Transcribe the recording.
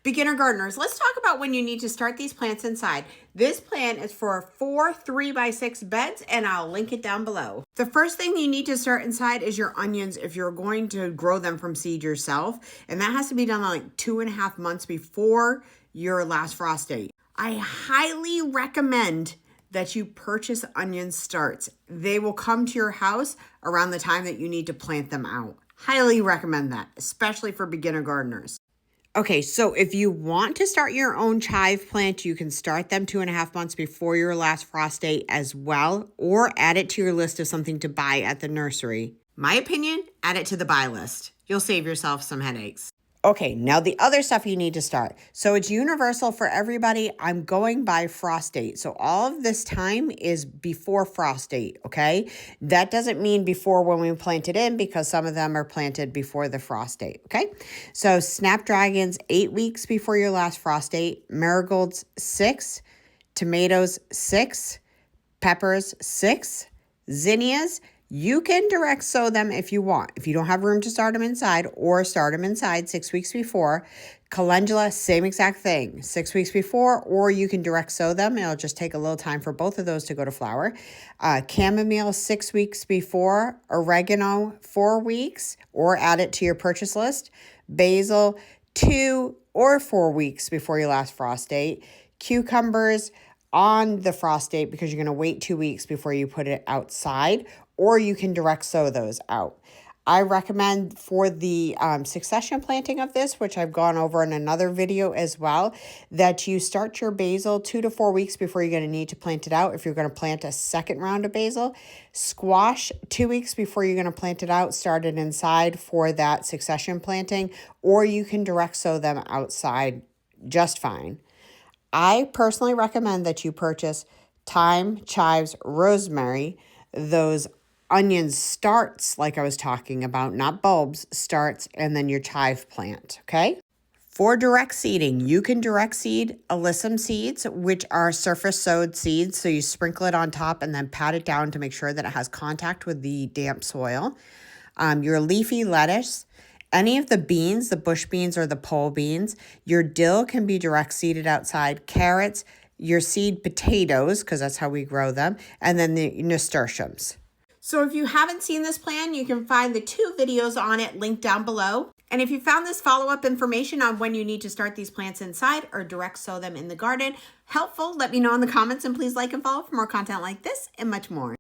Beginner gardeners, let's talk about when you need to start these plants inside. This plan is for 4 3x6 beds, and I'll link it down below. The first thing you need to start inside is your onions if you're going to grow them from seed yourself, and that has to be done like 2.5 months before your last frost date. I highly recommend that you purchase onion starts. They will come to your house around the time that you need to plant them out. Highly recommend that, especially for beginner gardeners. Okay, so if you want to start your own chive plant, you can start them 2.5 months before your last frost date as well, or add it to your list of something to buy at the nursery. My opinion, add it to the buy list. You'll save yourself some headaches. Okay, now the other stuff you need to start. So it's universal for everybody. I'm going by frost date. So all of this time is before frost date, okay? That doesn't mean before when we plant it in, because some of them are planted before the frost date, okay? So snapdragons, 8 weeks before your last frost date. Marigolds, 6. Tomatoes, 6. Peppers, 6. Zinnias, you can direct sow them if you want. If you don't have room to start them inside, or start them inside 6 weeks before. Calendula, same exact thing, 6 weeks before, or you can direct sow them. It'll just take a little time for both of those to go to flower. Chamomile, 6 weeks before. Oregano, 4 weeks, or add it to your purchase list. Basil, 2 or 4 weeks before your last frost date. Cucumbers, on the frost date, because you're going to wait 2 weeks before you put it outside, or you can direct sow those out. I recommend for the succession planting of this, which I've gone over in another video as well, that you start your basil 2 to 4 weeks before you're going to need to plant it out if you're going to plant a second round of basil. Squash, 2 weeks before you're going to plant it out, start it inside for that succession planting, or you can direct sow them outside just fine. I personally recommend that you purchase thyme, chives, rosemary, those onion starts like I was talking about, not bulbs, starts, and then your chive plant, okay? For direct seeding, you can direct seed alyssum seeds, which are surface sowed seeds. So you sprinkle it on top and then pat it down to make sure that it has contact with the damp soil. Your leafy lettuce, any of the beans, the bush beans or the pole beans. Your dill can be direct seeded outside. Carrots, your seed potatoes, because that's how we grow them, and then the nasturtiums. So if you haven't seen this plan, you can find the 2 videos on it linked down below. And if you found this follow-up information on when you need to start these plants inside or direct sow them in the garden helpful, let me know in the comments, and please like and follow for more content like this and much more.